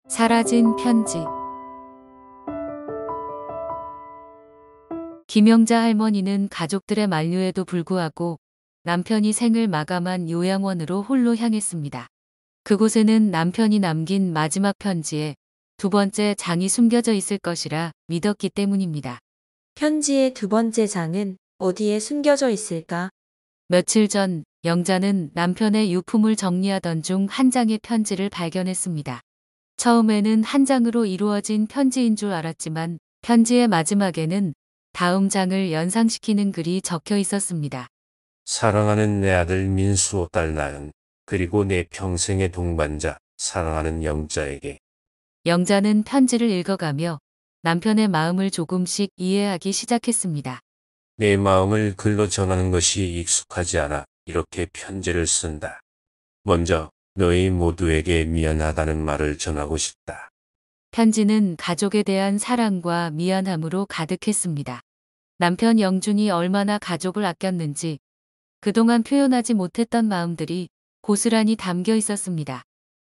사라진 편지. 김영자 할머니는 가족들의 만류에도 불구하고 남편이 생을 마감한 요양원으로 홀로 향했습니다. 그곳에는 남편이 남긴 마지막 편지에 두 번째 장이 숨겨져 있을 것이라 믿었기 때문입니다. 편지의 두 번째 장은 어디에 숨겨져 있을까? 며칠 전 영자는 남편의 유품을 정리하던 중 한 장의 편지를 발견했습니다. 처음에는 한 장으로 이루어진 편지인 줄 알았지만 편지의 마지막에는 다음 장을 연상시키는 글이 적혀 있었습니다. 사랑하는 내 아들 민수 딸 나연, 그리고 내 평생의 동반자, 사랑하는 영자에게. 영자는 편지를 읽어가며 남편의 마음을 조금씩 이해하기 시작했습니다. 내 마음을 글로 전하는 것이 익숙하지 않아 이렇게 편지를 쓴다. 먼저 너희 모두에게 미안하다는 말을 전하고 싶다. 편지는 가족에 대한 사랑과 미안함으로 가득했습니다. 남편 영준이 얼마나 가족을 아꼈는지 그동안 표현하지 못했던 마음들이 고스란히 담겨 있었습니다.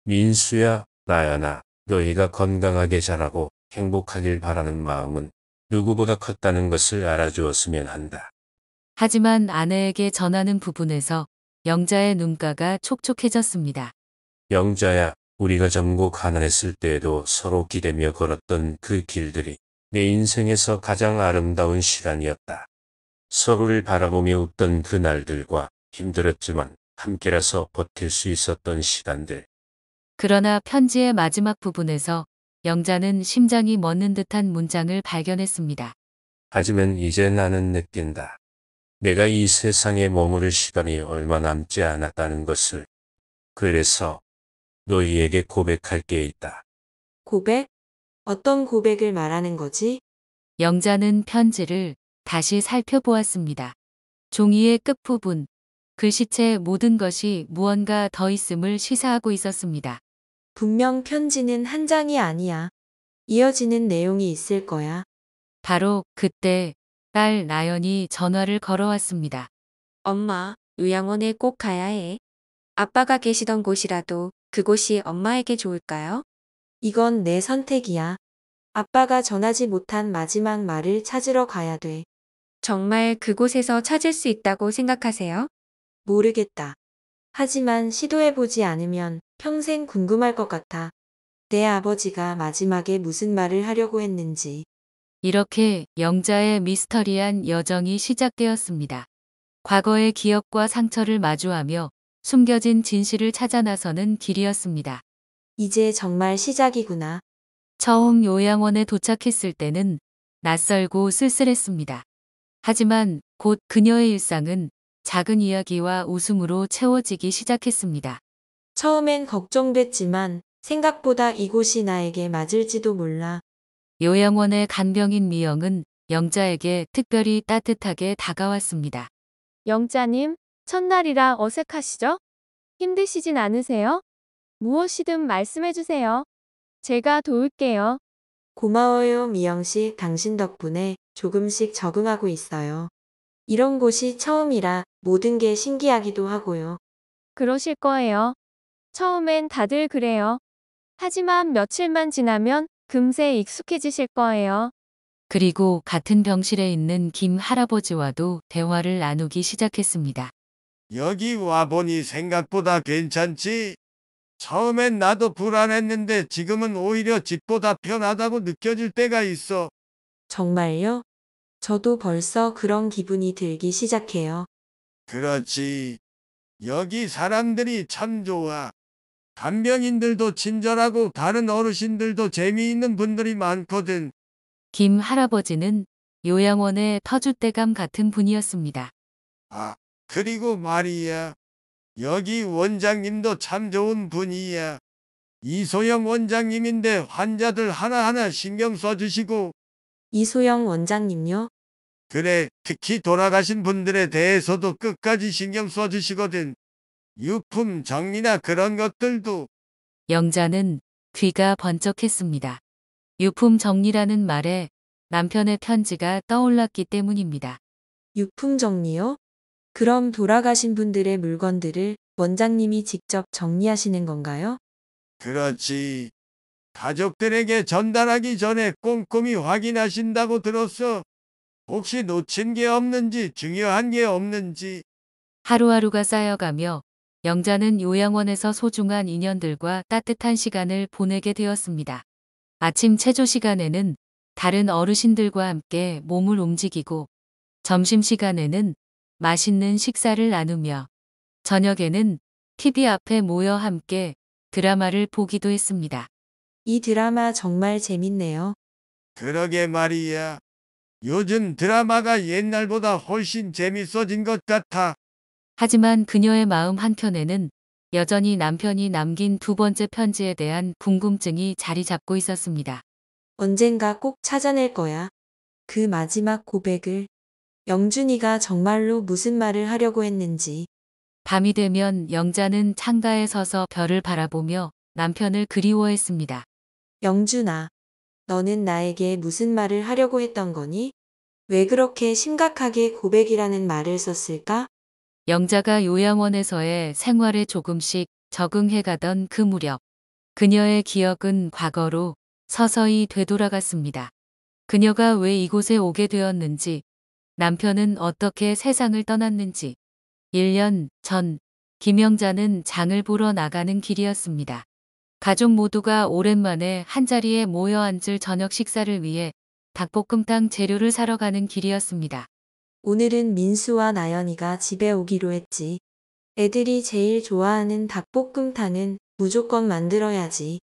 민수야, 나연아, 너희가 건강하게 자라고 행복하길 바라는 마음은 누구보다 컸다는 것을 알아주었으면 한다. 하지만 아내에게 전하는 부분에서 영자의 눈가가 촉촉해졌습니다. 영자야, 우리가 젊고 가난했을 때에도 서로 기대며 걸었던 그 길들이 내 인생에서 가장 아름다운 시간이었다. 서로를 바라보며 웃던 그 날들과 힘들었지만 함께라서 버틸 수 있었던 시간들. 그러나 편지의 마지막 부분에서 영자는 심장이 멎는 듯한 문장을 발견했습니다. 하지만 이제 나는 느낀다. 내가 이 세상에 머무를 시간이 얼마 남지 않았다는 것을. 그래서 너희에게 고백할 게 있다. 고백? 어떤 고백을 말하는 거지? 영자는 편지를 다시 살펴보았습니다. 종이의 끝부분, 글씨체 모든 것이 무언가 더 있음을 시사하고 있었습니다. 분명 편지는 한 장이 아니야. 이어지는 내용이 있을 거야. 바로 그때 딸 나연이 전화를 걸어왔습니다. 엄마, 요양원에 꼭 가야 해. 아빠가 계시던 곳이라도 그곳이 엄마에게 좋을까요? 이건 내 선택이야. 아빠가 전하지 못한 마지막 말을 찾으러 가야 돼. 정말 그곳에서 찾을 수 있다고 생각하세요? 모르겠다. 하지만 시도해보지 않으면 평생 궁금할 것 같아. 내 아버지가 마지막에 무슨 말을 하려고 했는지. 이렇게 영자의 미스터리한 여정이 시작되었습니다. 과거의 기억과 상처를 마주하며 숨겨진 진실을 찾아 나서는 길이었습니다. 이제 정말 시작이구나. 처음 요양원에 도착했을 때는 낯설고 쓸쓸했습니다. 하지만 곧 그녀의 일상은 작은 이야기와 웃음으로 채워지기 시작했습니다. 처음엔 걱정됐지만 생각보다 이곳이 나에게 맞을지도 몰라. 요양원의 간병인 미영은 영자에게 특별히 따뜻하게 다가왔습니다. 영자님, 첫날이라 어색하시죠? 힘드시진 않으세요? 무엇이든 말씀해주세요. 제가 도울게요. 고마워요, 미영씨. 당신 덕분에 조금씩 적응하고 있어요. 이런 곳이 처음이라 모든 게 신기하기도 하고요. 그러실 거예요. 처음엔 다들 그래요. 하지만 며칠만 지나면 금세 익숙해지실 거예요. 그리고 같은 병실에 있는 김 할아버지와도 대화를 나누기 시작했습니다. 여기 와보니 생각보다 괜찮지? 처음엔 나도 불안했는데 지금은 오히려 집보다 편하다고 느껴질 때가 있어. 정말요? 저도 벌써 그런 기분이 들기 시작해요. 그렇지. 여기 사람들이 참 좋아. 간병인들도 친절하고 다른 어르신들도 재미있는 분들이 많거든. 김 할아버지는 요양원의 터줏대감 같은 분이었습니다. 아, 그리고 말이야. 여기 원장님도 참 좋은 분이야. 이소영 원장님인데 환자들 하나하나 신경 써주시고, 이소영 원장님요? 그래, 특히 돌아가신 분들에 대해서도 끝까지 신경 써주시거든. 유품 정리나 그런 것들도. 영자는 귀가 번쩍했습니다. 유품 정리라는 말에 남편의 편지가 떠올랐기 때문입니다. 유품 정리요? 그럼 돌아가신 분들의 물건들을 원장님이 직접 정리하시는 건가요? 그렇지. 가족들에게 전달하기 전에 꼼꼼히 확인하신다고 들었어. 혹시 놓친 게 없는지, 중요한 게 없는지. 하루하루가 쌓여가며 영자는 요양원에서 소중한 인연들과 따뜻한 시간을 보내게 되었습니다. 아침 체조 시간에는 다른 어르신들과 함께 몸을 움직이고, 점심시간에는 맛있는 식사를 나누며, 저녁에는 TV 앞에 모여 함께 드라마를 보기도 했습니다. 이 드라마 정말 재밌네요. 그러게 말이야. 요즘 드라마가 옛날보다 훨씬 재밌어진 것 같아. 하지만 그녀의 마음 한켠에는 여전히 남편이 남긴 두 번째 편지에 대한 궁금증이 자리 잡고 있었습니다. 언젠가 꼭 찾아낼 거야. 그 마지막 고백을. 영준이가 정말로 무슨 말을 하려고 했는지. 밤이 되면 영자는 창가에 서서 별을 바라보며 남편을 그리워했습니다. 영준아, 너는 나에게 무슨 말을 하려고 했던 거니? 왜 그렇게 심각하게 고백이라는 말을 썼을까? 영자가 요양원에서의 생활에 조금씩 적응해가던 그 무렵, 그녀의 기억은 과거로 서서히 되돌아갔습니다. 그녀가 왜 이곳에 오게 되었는지, 남편은 어떻게 세상을 떠났는지. 1년 전, 김영자는 장을 보러 나가는 길이었습니다. 가족 모두가 오랜만에 한자리에 모여 앉을 저녁 식사를 위해 닭볶음탕 재료를 사러 가는 길이었습니다. 오늘은 민수와 나연이가 집에 오기로 했지. 애들이 제일 좋아하는 닭볶음탕은 무조건 만들어야지.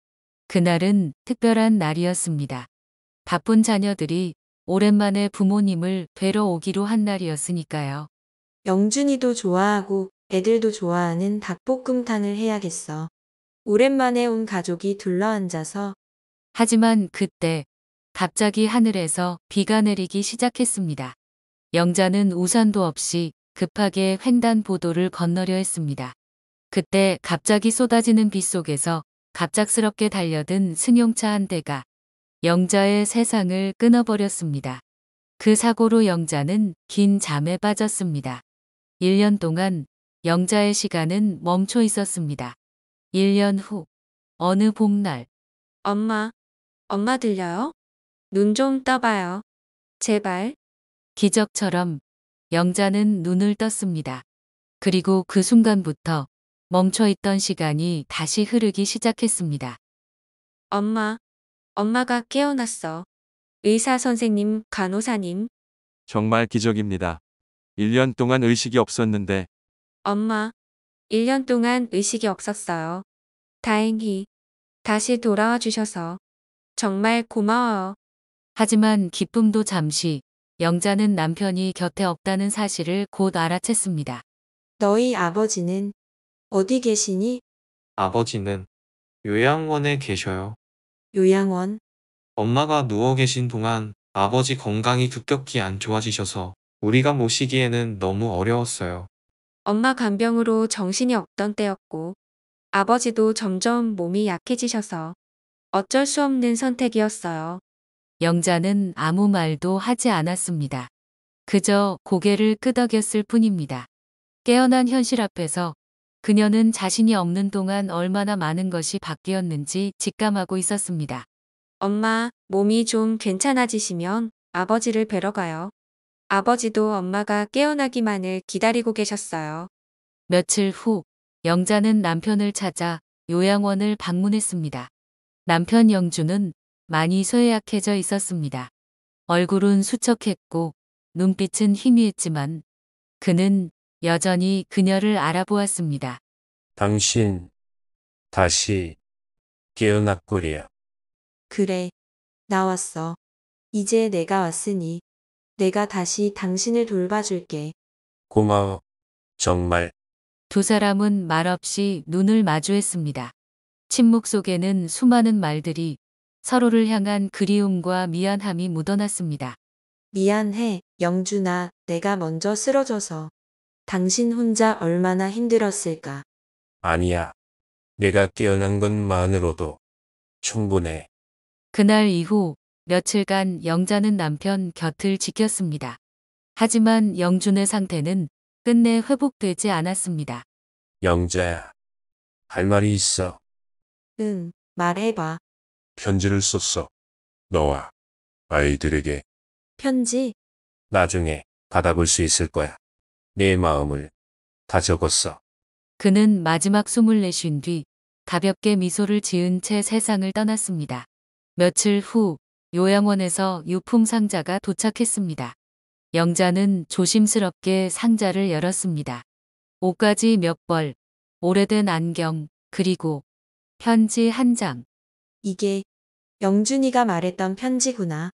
그날은 특별한 날이었습니다. 바쁜 자녀들이 오랜만에 부모님을 뵈러 오기로 한 날이었으니까요. 영준이도 좋아하고 애들도 좋아하는 닭볶음탕을 해야겠어. 오랜만에 온 가족이 둘러앉아서. 하지만 그때 갑자기 하늘에서 비가 내리기 시작했습니다. 영자는 우산도 없이 급하게 횡단보도를 건너려 했습니다. 그때 갑자기 쏟아지는 비 속에서 갑작스럽게 달려든 승용차 한 대가 영자의 세상을 끊어버렸습니다. 그 사고로 영자는 긴 잠에 빠졌습니다. 1년 동안 영자의 시간은 멈춰 있었습니다. 1년 후, 어느 봄날, 엄마, 엄마 들려요? 눈 좀 떠봐요. 제발. 기적처럼 영자는 눈을 떴습니다. 그리고 그 순간부터 멈춰있던 시간이 다시 흐르기 시작했습니다. 엄마, 엄마가 깨어났어. 의사 선생님, 간호사님. 정말 기적입니다. 1년 동안 의식이 없었는데 엄마, 1년 동안 의식이 없었어요. 다행히 다시 돌아와 주셔서 정말 고마워요. 하지만 기쁨도 잠시, 영자는 남편이 곁에 없다는 사실을 곧 알아챘습니다. 너희 아버지는 어디 계시니? 아버지는 요양원에 계셔요. 요양원. 엄마가 누워 계신 동안 아버지 건강이 급격히 안 좋아지셔서 우리가 모시기에는 너무 어려웠어요. 엄마 간병으로 정신이 없던 때였고 아버지도 점점 몸이 약해지셔서 어쩔 수 없는 선택이었어요. 영자는 아무 말도 하지 않았습니다. 그저 고개를 끄덕였을 뿐입니다. 깨어난 현실 앞에서 그녀는 자신이 없는 동안 얼마나 많은 것이 바뀌었는지 직감하고 있었습니다. 엄마, 몸이 좀 괜찮아지시면 아버지를 뵈러 가요. 아버지도 엄마가 깨어나기만을 기다리고 계셨어요. 며칠 후, 영자는 남편을 찾아 요양원을 방문했습니다. 남편 영주는 많이 쇠약해져 있었습니다. 얼굴은 수척했고 눈빛은 희미했지만 그는 여전히 그녀를 알아보았습니다. 당신 다시 깨어났구려. 그래. 나왔어. 이제 내가 왔으니 내가 다시 당신을 돌봐줄게. 고마워. 정말. 두 사람은 말없이 눈을 마주했습니다. 침묵 속에는 수많은 말들이 서로를 향한 그리움과 미안함이 묻어났습니다. 미안해, 영준아. 내가 먼저 쓰러져서. 당신 혼자 얼마나 힘들었을까. 아니야. 내가 깨어난 것만으로도 충분해. 그날 이후 며칠간 영자는 남편 곁을 지켰습니다. 하지만 영준의 상태는 끝내 회복되지 않았습니다. 영자야. 할 말이 있어. 응, 말해봐. 편지를 썼어. 너와 아이들에게. 편지? 나중에 받아볼 수 있을 거야. 내 마음을 다 적었어. 그는 마지막 숨을 내쉰 뒤 가볍게 미소를 지은 채 세상을 떠났습니다. 며칠 후 요양원에서 유품 상자가 도착했습니다. 영자는 조심스럽게 상자를 열었습니다. 옷가지 몇 벌, 오래된 안경, 그리고 편지 한 장. 이게 영준이가 말했던 편지구나.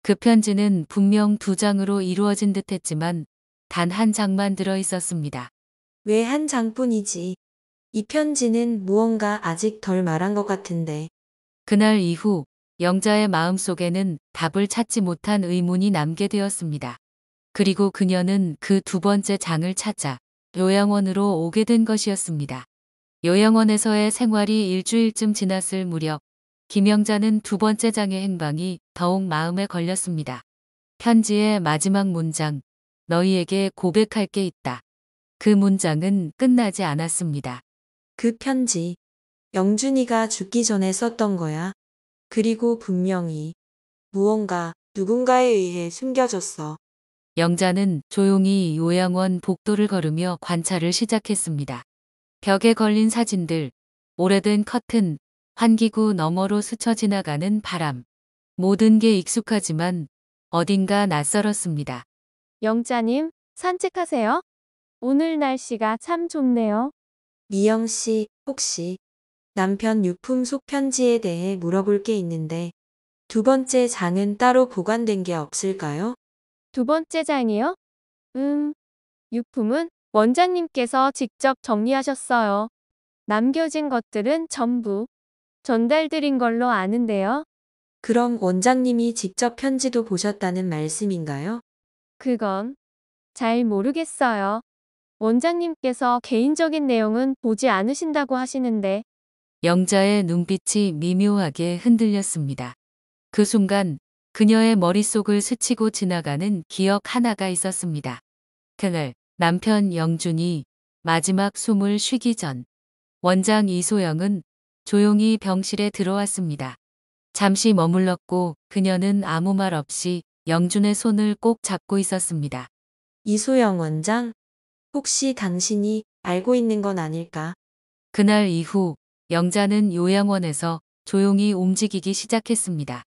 그 편지는 분명 2장으로 이루어진 듯했지만 단 한 장만 들어 있었습니다. 왜 한 장뿐이지? 이 편지는 무언가 아직 덜 말한 것 같은데. 그날 이후 영자의 마음속에는 답을 찾지 못한 의문이 남게 되었습니다. 그리고 그녀는 그 2번째 장을 찾아 요양원으로 오게 된 것이었습니다. 요양원에서의 생활이 일주일쯤 지났을 무렵 김영자는 2번째 장의 행방이 더욱 마음에 걸렸습니다. 편지의 마지막 문장, 너희에게 고백할 게 있다. 그 문장은 끝나지 않았습니다. 그 편지. 영준이가 죽기 전에 썼던 거야. 그리고 분명히 무언가 누군가에 의해 숨겨졌어. 영자는 조용히 요양원 복도를 걸으며 관찰을 시작했습니다. 벽에 걸린 사진들, 오래된 커튼, 환기구 너머로 스쳐 지나가는 바람. 모든 게 익숙하지만 어딘가 낯설었습니다. 영자님, 산책하세요? 오늘 날씨가 참 좋네요. 미영 씨, 혹시 남편 유품 속 편지에 대해 물어볼 게 있는데 2번째 장은 따로 보관된 게 없을까요? 2번째 장이요? 유품은 원장님께서 직접 정리하셨어요. 남겨진 것들은 전부 전달드린 걸로 아는데요. 그럼 원장님이 직접 편지도 보셨다는 말씀인가요? 그건 잘 모르겠어요. 원장님께서 개인적인 내용은 보지 않으신다고 하시는데 영자의 눈빛이 미묘하게 흔들렸습니다. 그 순간 그녀의 머릿속을 스치고 지나가는 기억 하나가 있었습니다. 그날 남편 영준이 마지막 숨을 쉬기 전 원장 이소영은 조용히 병실에 들어왔습니다. 잠시 머물렀고 그녀는 아무 말 없이 영준의 손을 꼭 잡고 있었습니다. 이소영 원장, 혹시 당신이 알고 있는 건 아닐까? 그날 이후 영자는 요양원에서 조용히 움직이기 시작했습니다.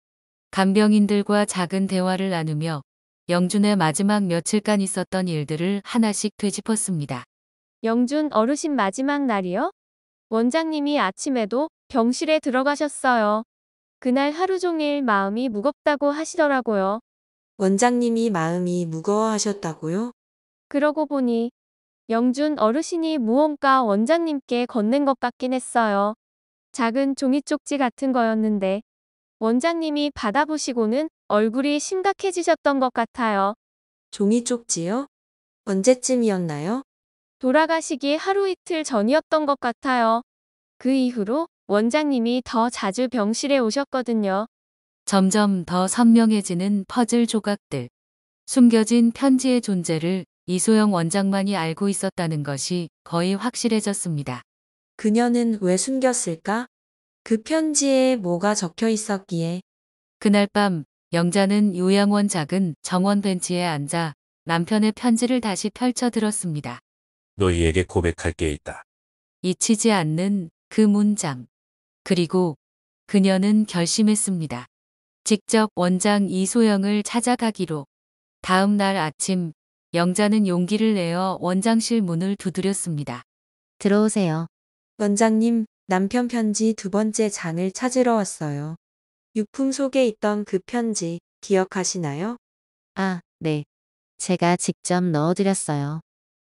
간병인들과 작은 대화를 나누며 영준의 마지막 며칠간 있었던 일들을 하나씩 되짚었습니다. 영준 어르신 마지막 날이요? 원장님이 아침에도 병실에 들어가셨어요. 그날 하루 종일 마음이 무겁다고 하시더라고요. 원장님이 마음이 무거워하셨다고요? 그러고 보니 영준 어르신이 무언가 원장님께 건넨 것 같긴 했어요. 작은 종이 쪽지 같은 거였는데 원장님이 받아보시고는 얼굴이 심각해지셨던 것 같아요. 종이 쪽지요? 언제쯤이었나요? 돌아가시기 하루 이틀 전이었던 것 같아요. 그 이후로 원장님이 더 자주 병실에 오셨거든요. 점점 더 선명해지는 퍼즐 조각들. 숨겨진 편지의 존재를 이소영 원장만이 알고 있었다는 것이 거의 확실해졌습니다. 그녀는 왜 숨겼을까? 그 편지에 뭐가 적혀 있었기에. 그날 밤 영자는 요양원 작은 정원 벤치에 앉아 남편의 편지를 다시 펼쳐 들었습니다. 너희에게 고백할 게 있다. 잊히지 않는 그 문장. 그리고 그녀는 결심했습니다. 직접 원장 이소영을 찾아가기로. 다음 날 아침 영자는 용기를 내어 원장실 문을 두드렸습니다. 들어오세요. 원장님, 남편 편지 2번째 장을 찾으러 왔어요. 유품 속에 있던 그 편지 기억하시나요? 아, 네. 제가 직접 넣어드렸어요.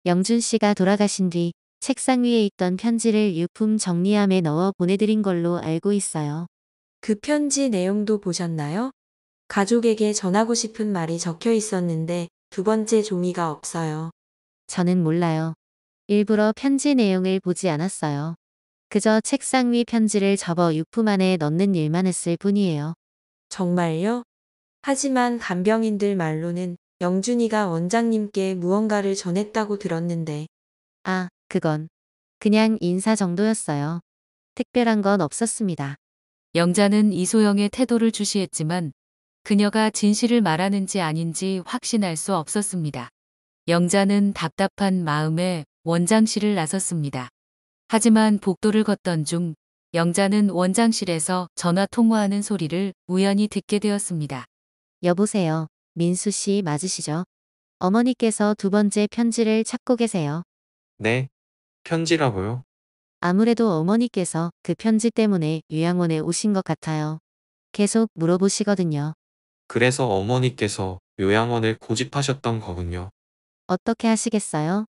영준 씨가 돌아가신 뒤 책상 위에 있던 편지를 유품 정리함에 넣어 보내드린 걸로 알고 있어요. 그 편지 내용도 보셨나요? 가족에게 전하고 싶은 말이 적혀 있었는데 2번째 종이가 없어요. 저는 몰라요. 일부러 편지 내용을 보지 않았어요. 그저 책상 위 편지를 접어 유품 안에 넣는 일만 했을 뿐이에요. 정말요? 하지만 간병인들 말로는 영준이가 원장님께 무언가를 전했다고 들었는데. 아, 그건 그냥 인사 정도였어요. 특별한 건 없었습니다. 영자는 이소영의 태도를 주시했지만 그녀가 진실을 말하는지 아닌지 확신할 수 없었습니다. 영자는 답답한 마음에 원장실을 나섰습니다. 하지만 복도를 걷던 중 영자는 원장실에서 전화 통화하는 소리를 우연히 듣게 되었습니다. 여보세요. 민수 씨 맞으시죠? 어머니께서 두 번째 편지를 찾고 계세요. 네, 편지라고요? 아무래도 어머니께서 그 편지 때문에 요양원에 오신 것 같아요. 계속 물어보시거든요. 그래서 어머니께서 요양원을 고집하셨던 거군요. 어떻게 하시겠어요?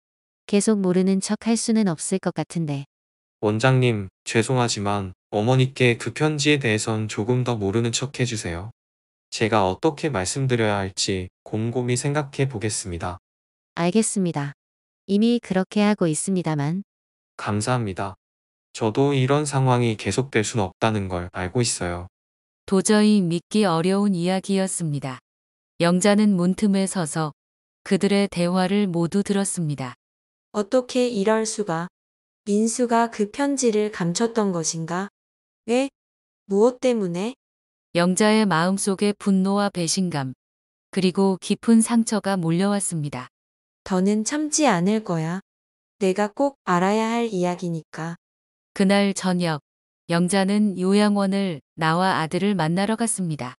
계속 모르는 척 할 수는 없을 것 같은데. 원장님, 죄송하지만 어머니께 그 편지에 대해선 조금 더 모르는 척 해주세요. 제가 어떻게 말씀드려야 할지 곰곰이 생각해 보겠습니다. 알겠습니다. 이미 그렇게 하고 있습니다만. 감사합니다. 저도 이런 상황이 계속될 순 없다는 걸 알고 있어요. 도저히 믿기 어려운 이야기였습니다. 영자는 문틈에 서서 그들의 대화를 모두 들었습니다. 어떻게 이럴 수가. 민수가 그 편지를 감췄던 것인가? 왜? 무엇 때문에? 영자의 마음속에 분노와 배신감, 그리고 깊은 상처가 몰려왔습니다. 더는 참지 않을 거야. 내가 꼭 알아야 할 이야기니까. 그날 저녁, 영자는 요양원을 나와 아들을 만나러 갔습니다.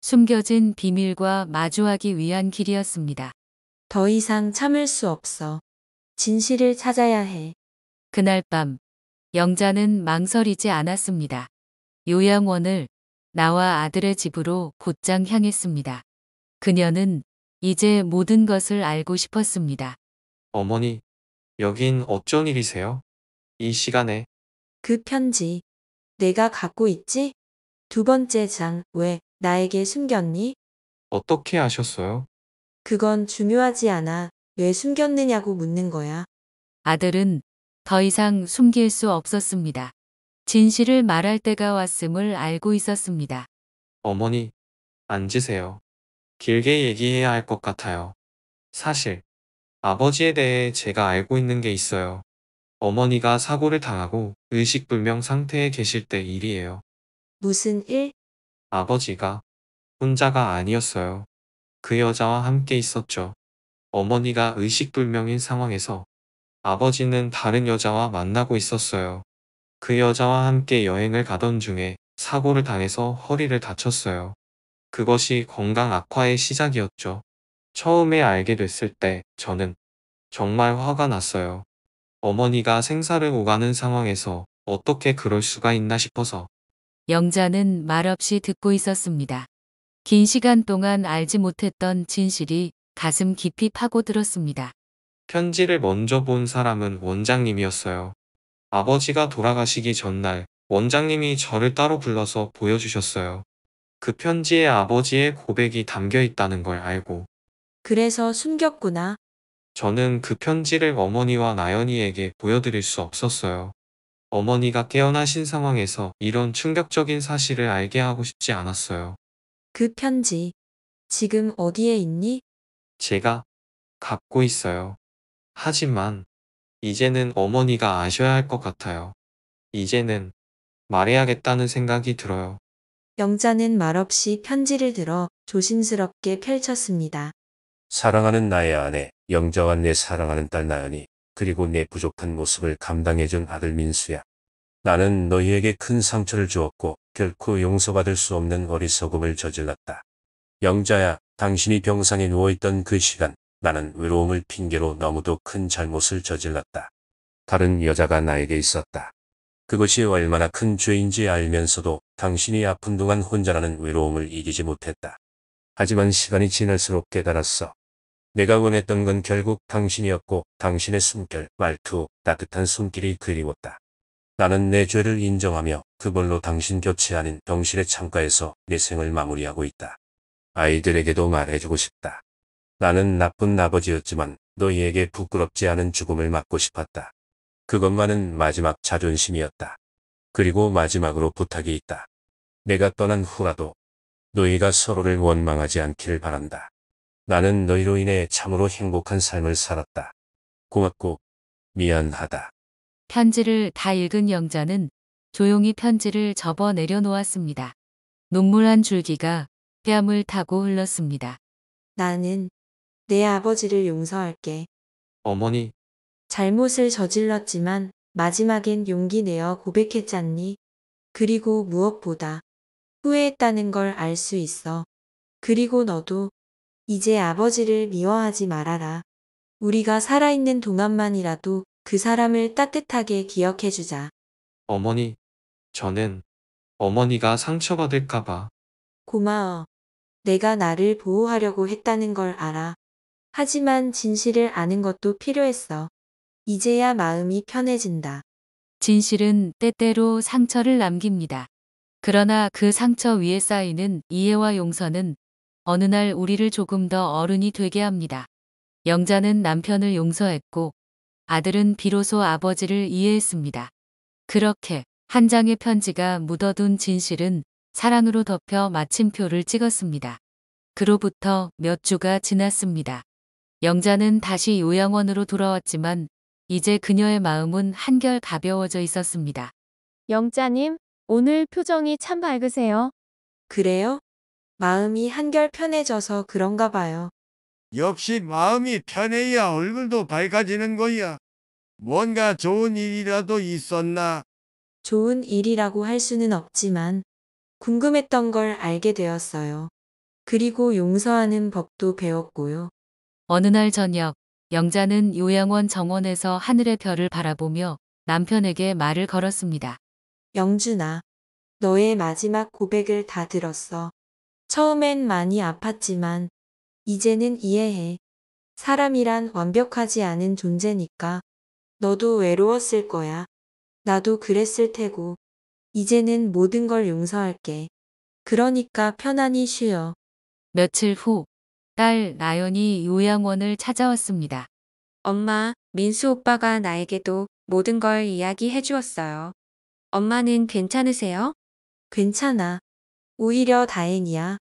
숨겨진 비밀과 마주하기 위한 길이었습니다. 더 이상 참을 수 없어. 진실을 찾아야 해. 그날 밤, 영자는 망설이지 않았습니다. 요양원을 나와 아들의 집으로 곧장 향했습니다. 그녀는 이제 모든 것을 알고 싶었습니다. 어머니, 여긴 어쩐 일이세요? 이 시간에 그 편지. 내가 갖고 있지? 두 번째 장, 왜 나에게 숨겼니? 어떻게 아셨어요? 그건 중요하지 않아. 왜 숨겼느냐고 묻는 거야. 아들은 더 이상 숨길 수 없었습니다. 진실을 말할 때가 왔음을 알고 있었습니다. 어머니, 앉으세요. 길게 얘기해야 할 것 같아요. 사실, 아버지에 대해 제가 알고 있는 게 있어요. 어머니가 사고를 당하고 의식불명 상태에 계실 때 일이에요. 무슨 일? 아버지가 혼자가 아니었어요. 그 여자와 함께 있었죠. 어머니가 의식불명인 상황에서 아버지는 다른 여자와 만나고 있었어요. 그 여자와 함께 여행을 가던 중에 사고를 당해서 허리를 다쳤어요. 그것이 건강 악화의 시작이었죠. 처음에 알게 됐을 때 저는 정말 화가 났어요. 어머니가 생사를 오가는 상황에서 어떻게 그럴 수가 있나 싶어서. 영자는 말없이 듣고 있었습니다. 긴 시간 동안 알지 못했던 진실이 가슴 깊이 파고들었습니다. 편지를 먼저 본 사람은 원장님이었어요. 아버지가 돌아가시기 전날 원장님이 저를 따로 불러서 보여주셨어요. 그 편지에 아버지의 고백이 담겨 있다는 걸 알고 그래서 숨겼구나. 저는 그 편지를 어머니와 나연이에게 보여드릴 수 없었어요. 어머니가 깨어나신 상황에서 이런 충격적인 사실을 알게 하고 싶지 않았어요. 그 편지. 지금 어디에 있니? 제가 갖고 있어요. 하지만 이제는 어머니가 아셔야 할 것 같아요. 이제는 말해야겠다는 생각이 들어요. 영자는 말없이 편지를 들어 조심스럽게 펼쳤습니다. 사랑하는 나의 아내, 영자와 내 사랑하는 딸 나연이, 그리고 내 부족한 모습을 감당해준 아들 민수야. 나는 너희에게 큰 상처를 주었고 결코 용서받을 수 없는 어리석음을 저질렀다. 영자야, 당신이 병상에 누워있던 그 시간, 나는 외로움을 핑계로 너무도 큰 잘못을 저질렀다. 다른 여자가 나에게 있었다. 그것이 얼마나 큰 죄인지 알면서도 당신이 아픈 동안 혼자라는 외로움을 이기지 못했다. 하지만 시간이 지날수록 깨달았어. 내가 원했던 건 결국 당신이었고 당신의 숨결, 말투, 따뜻한 손길이 그리웠다. 나는 내 죄를 인정하며 그걸로 당신 곁이 아닌 병실의 창가에서 내 생을 마무리하고 있다. 아이들에게도 말해주고 싶다. 나는 나쁜 아버지였지만 너희에게 부끄럽지 않은 죽음을 맞고 싶었다. 그것만은 마지막 자존심이었다. 그리고 마지막으로 부탁이 있다. 내가 떠난 후라도 너희가 서로를 원망하지 않기를 바란다. 나는 너희로 인해 참으로 행복한 삶을 살았다. 고맙고 미안하다. 편지를 다 읽은 영자는 조용히 편지를 접어 내려놓았습니다. 눈물 한 줄기가 뺨을 타고 흘렀습니다. 나는 내 아버지를 용서할게. 어머니, 잘못을 저질렀지만 마지막엔 용기 내어 고백했잖니. 그리고 무엇보다 후회했다는 걸 알 수 있어. 그리고 너도 이제 아버지를 미워하지 말아라. 우리가 살아있는 동안만이라도 그 사람을 따뜻하게 기억해주자. 어머니, 저는 어머니가 상처받을까봐. 고마워. 내가 나를 보호하려고 했다는 걸 알아. 하지만 진실을 아는 것도 필요했어. 이제야 마음이 편해진다. 진실은 때때로 상처를 남깁니다. 그러나 그 상처 위에 쌓이는 이해와 용서는 어느 날 우리를 조금 더 어른이 되게 합니다. 영자는 남편을 용서했고 아들은 비로소 아버지를 이해했습니다. 그렇게 한 장의 편지가 묻어둔 진실은 사랑으로 덮여 마침표를 찍었습니다. 그로부터 몇 주가 지났습니다. 영자는 다시 요양원으로 돌아왔지만 이제 그녀의 마음은 한결 가벼워져 있었습니다. 영자님, 오늘 표정이 참 밝으세요. 그래요? 마음이 한결 편해져서 그런가 봐요. 역시 마음이 편해야 얼굴도 밝아지는 거야. 뭔가 좋은 일이라도 있었나? 좋은 일이라고 할 수는 없지만 궁금했던 걸 알게 되었어요. 그리고 용서하는 법도 배웠고요. 어느 날 저녁, 영자는 요양원 정원에서 하늘의 별을 바라보며 남편에게 말을 걸었습니다. 영준아, 너의 마지막 고백을 다 들었어. 처음엔 많이 아팠지만 이제는 이해해. 사람이란 완벽하지 않은 존재니까 너도 외로웠을 거야. 나도 그랬을 테고. 이제는 모든 걸 용서할게. 그러니까 편안히 쉬어. 며칠 후, 딸 나연이 요양원을 찾아왔습니다. 엄마, 민수 오빠가 나에게도 모든 걸 이야기해 주었어요. 엄마는 괜찮으세요? 괜찮아. 오히려 다행이야.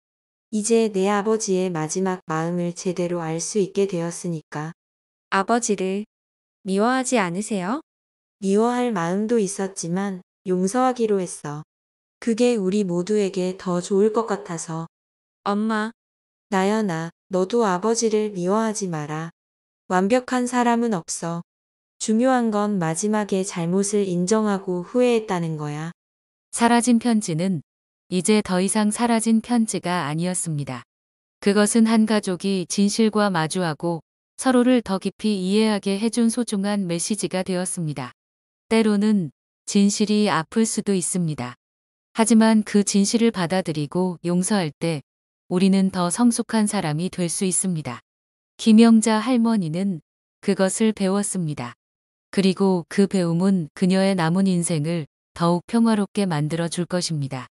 이제 내 아버지의 마지막 마음을 제대로 알 수 있게 되었으니까. 아버지를 미워하지 않으세요? 미워할 마음도 있었지만 용서하기로 했어. 그게 우리 모두에게 더 좋을 것 같아서. 엄마, 나연아, 너도 아버지를 미워하지 마라. 완벽한 사람은 없어. 중요한 건 마지막에 잘못을 인정하고 후회했다는 거야. 사라진 편지는 이제 더 이상 사라진 편지가 아니었습니다. 그것은 한 가족이 진실과 마주하고 서로를 더 깊이 이해하게 해준 소중한 메시지가 되었습니다. 때로는 진실이 아플 수도 있습니다. 하지만 그 진실을 받아들이고 용서할 때 우리는 더 성숙한 사람이 될 수 있습니다. 김영자 할머니는 그것을 배웠습니다. 그리고 그 배움은 그녀의 남은 인생을 더욱 평화롭게 만들어 줄 것입니다.